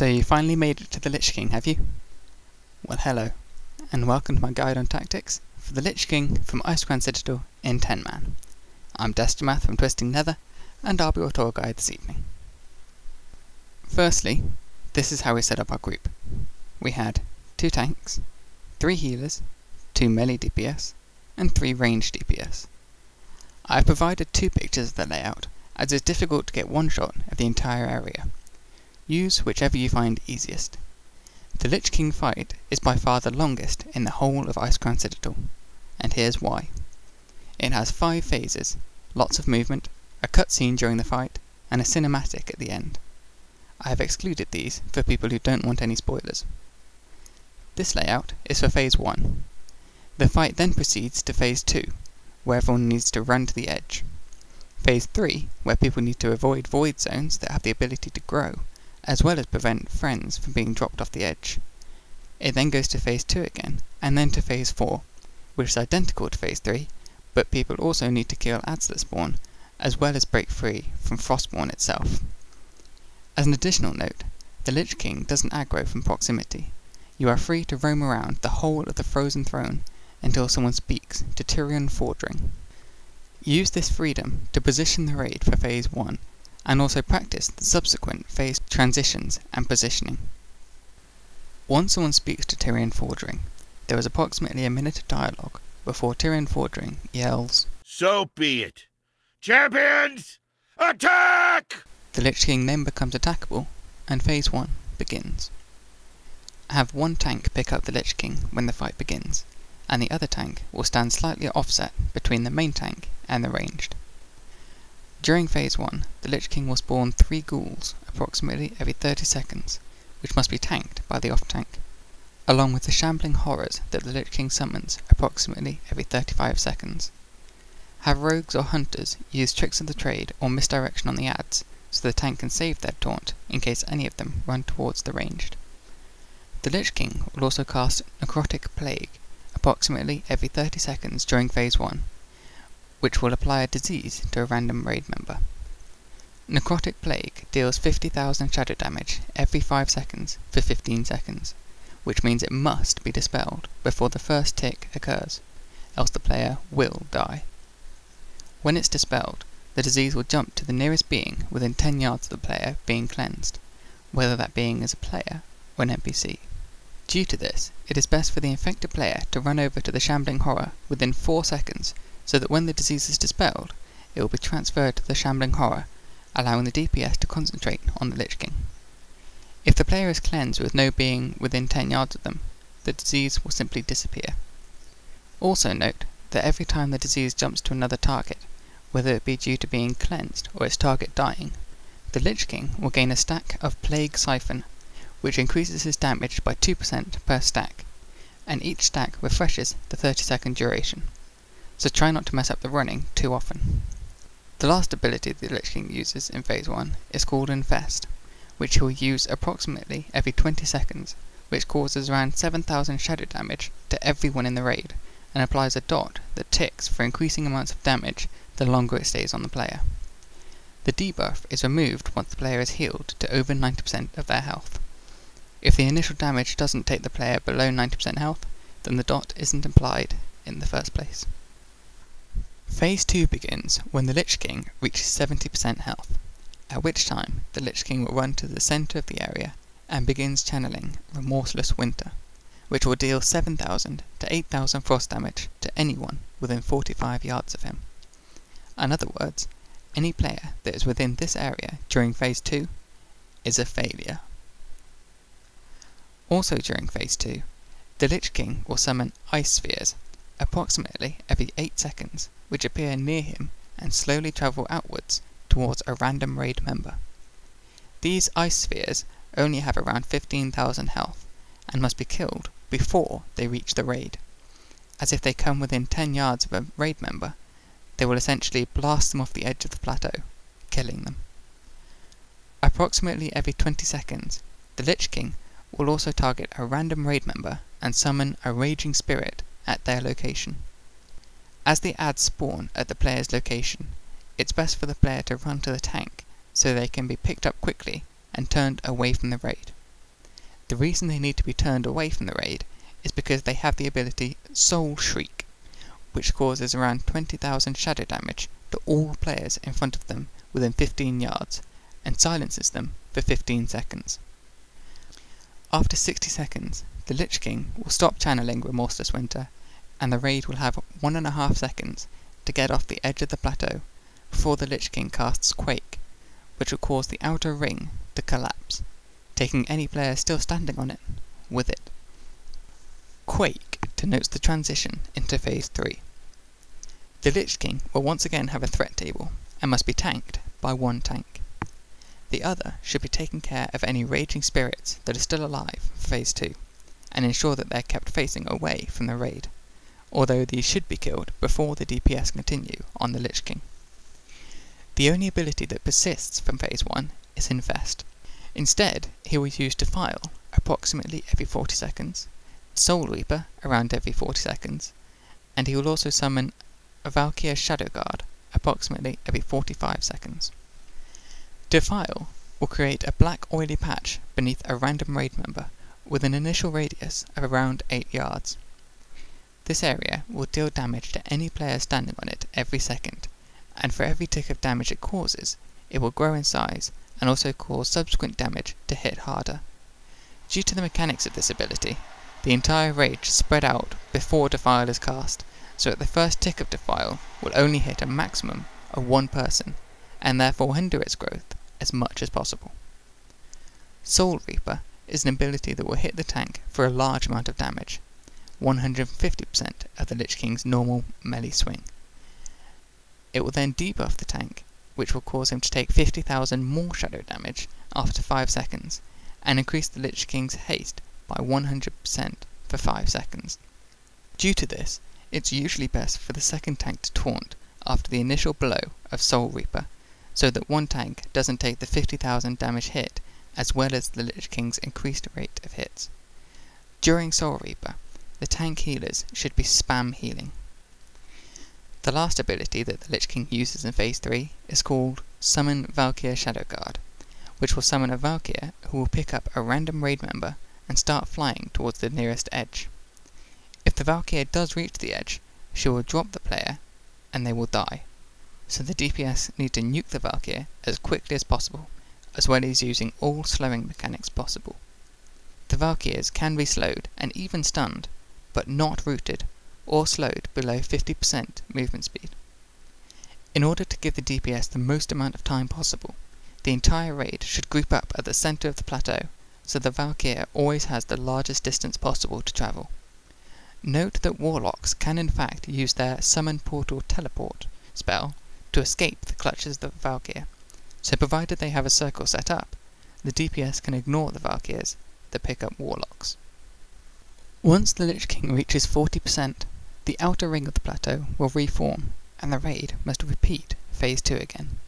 So you finally made it to the Lich King, have you? Well, hello, and welcome to my guide on tactics for the Lich King from Icecrown Citadel in 10-man. I'm Deathbetray from Twisting Nether, and I'll be your tour guide this evening. Firstly, this is how we set up our group. We had 2 tanks, 3 healers, 2 melee DPS, and 3 ranged DPS. I have provided 2 pictures of the layout, as it's difficult to get one shot of the entire area. Use whichever you find easiest. The Lich King fight is by far the longest in the whole of Icecrown Citadel, and here's why. It has 5 phases, lots of movement, a cutscene during the fight, and a cinematic at the end. I have excluded these for people who don't want any spoilers. This layout is for Phase 1. The fight then proceeds to Phase 2, where everyone needs to run to the edge. Phase 3, where people need to avoid void zones that have the ability to grow, as well as prevent friends from being dropped off the edge. It then goes to Phase 2 again, and then to Phase 4, which is identical to Phase 3, but people also need to kill adds that spawn, as well as break free from Frostborn itself. As an additional note, the Lich King doesn't aggro from proximity. You are free to roam around the whole of the Frozen Throne until someone speaks to Tauren Fordring. Use this freedom to position the raid for Phase 1, and also practice the subsequent phase transitions and positioning. Once someone speaks to Tauren Fordring, there is approximately a minute of dialogue before Tauren Fordring yells, "So be it! Champions, attack!" The Lich King then becomes attackable, and Phase 1 begins. Have 1 tank pick up the Lich King when the fight begins, and the other tank will stand slightly offset between the main tank and the ranged. During Phase 1, the Lich King will spawn 3 ghouls approximately every 30 seconds, which must be tanked by the off-tank, along with the shambling horrors that the Lich King summons approximately every 35 seconds. Have rogues or hunters use tricks of the trade or misdirection on the adds, so the tank can save their taunt in case any of them run towards the ranged. The Lich King will also cast Necrotic Plague approximately every 30 seconds during Phase 1, which will apply a disease to a random raid member. Necrotic Plague deals 50,000 shadow damage every 5 seconds for 15 seconds, which means it must be dispelled before the first tick occurs, else the player will die. When it's dispelled, the disease will jump to the nearest being within 10 yards of the player being cleansed, whether that being is a player or an NPC. Due to this, it is best for the infected player to run over to the shambling horror within 4 seconds, so that when the disease is dispelled, it will be transferred to the shambling horror, allowing the DPS to concentrate on the Lich King. If the player is cleansed with no being within 10 yards of them, the disease will simply disappear. Also note that every time the disease jumps to another target, whether it be due to being cleansed or its target dying, the Lich King will gain a stack of Plague Siphon, which increases his damage by 2% per stack, and each stack refreshes the 30-second duration, so try not to mess up the running too often. The last ability the Lich King uses in Phase 1 is called Infest, which he will use approximately every 20 seconds, which causes around 7,000 shadow damage to everyone in the raid, and applies a dot that ticks for increasing amounts of damage the longer it stays on the player. The debuff is removed once the player is healed to over 90% of their health. If the initial damage doesn't take the player below 90% health, then the dot isn't applied in the first place. Phase 2 begins when the Lich King reaches 70% health, at which time the Lich King will run to the centre of the area and begins channeling Remorseless Winter, which will deal 7,000 to 8,000 frost damage to anyone within 45 yards of him. In other words, any player that is within this area during Phase 2 is a failure. Also during Phase 2, the Lich King will summon Ice Spheres approximately every 8 seconds, which appear near him and slowly travel outwards towards a random raid member. These Ice Spheres only have around 15,000 health, and must be killed before they reach the raid, as if they come within 10 yards of a raid member, they will essentially blast them off the edge of the plateau, killing them. Approximately every 20 seconds, the Lich King will also target a random raid member and summon a Raging Spirit at their location. As the adds spawn at the player's location, it's best for the player to run to the tank so they can be picked up quickly and turned away from the raid. The reason they need to be turned away from the raid is because they have the ability Soul Shriek, which causes around 20,000 shadow damage to all players in front of them within 15 yards, and silences them for 15 seconds. After 60 seconds, the Lich King will stop channeling Remorseless Winter, and the raid will have 1.5 seconds to get off the edge of the plateau before the Lich King casts Quake, which will cause the outer ring to collapse, taking any player still standing on it with it. Quake denotes the transition into Phase 3. The Lich King will once again have a threat table, and must be tanked by one tank. The other should be taking care of any raging spirits that are still alive for Phase 2, and ensure that they're kept facing away from the raid, although these should be killed before the DPS continue on the Lich King. The only ability that persists from Phase 1 is Infest. Instead, he will use Defile approximately every 40 seconds, Soul Reaper around every 40 seconds, and he will also summon a Valkyrie Shadow Guard approximately every 45 seconds. Defile will create a black oily patch beneath a random raid member with an initial radius of around 8 yards. This area will deal damage to any player standing on it every second, and for every tick of damage it causes, it will grow in size and also cause subsequent damage to hit harder. Due to the mechanics of this ability, the entire raid should spread out before Defile is cast, so that the first tick of Defile will only hit a maximum of one person, and therefore hinder its growth as much as possible. Soul Reaper is an ability that will hit the tank for a large amount of damage, 150% of the Lich King's normal melee swing. It will then debuff the tank, which will cause him to take 50,000 more shadow damage after 5 seconds, and increase the Lich King's haste by 100% for 5 seconds. Due to this, it's usually best for the second tank to taunt after the initial blow of Soul Reaper, so that one tank doesn't take the 50,000 damage hit, as well as the Lich King's increased rate of hits. During Soul Reaper, the tank healers should be spam healing. The last ability that the Lich King uses in Phase 3 is called Summon Valkyrie Shadow Guard, which will summon a Valkyrie who will pick up a random raid member and start flying towards the nearest edge. If the Valkyrie does reach the edge, she will drop the player and they will die, so the DPS need to nuke the Valkyrie as quickly as possible, as well as using all slowing mechanics possible. The Valkyries can be slowed and even stunned, but not rooted or slowed below 50% movement speed. In order to give the DPS the most amount of time possible, the entire raid should group up at the centre of the plateau, so the Valkyrie always has the largest distance possible to travel. Note that Warlocks can in fact use their Summon Portal Teleport spell to escape the clutches of the Valkyrie, so provided they have a circle set up, the DPS can ignore the Valkyries that pick up Warlocks. Once the Lich King reaches 40%, the outer ring of the plateau will reform, and the raid must repeat Phase 2 again.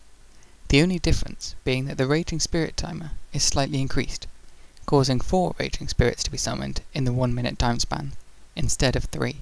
The only difference being that the Raging Spirit timer is slightly increased, causing 4 Raging Spirits to be summoned in the 1 minute time span, instead of 3.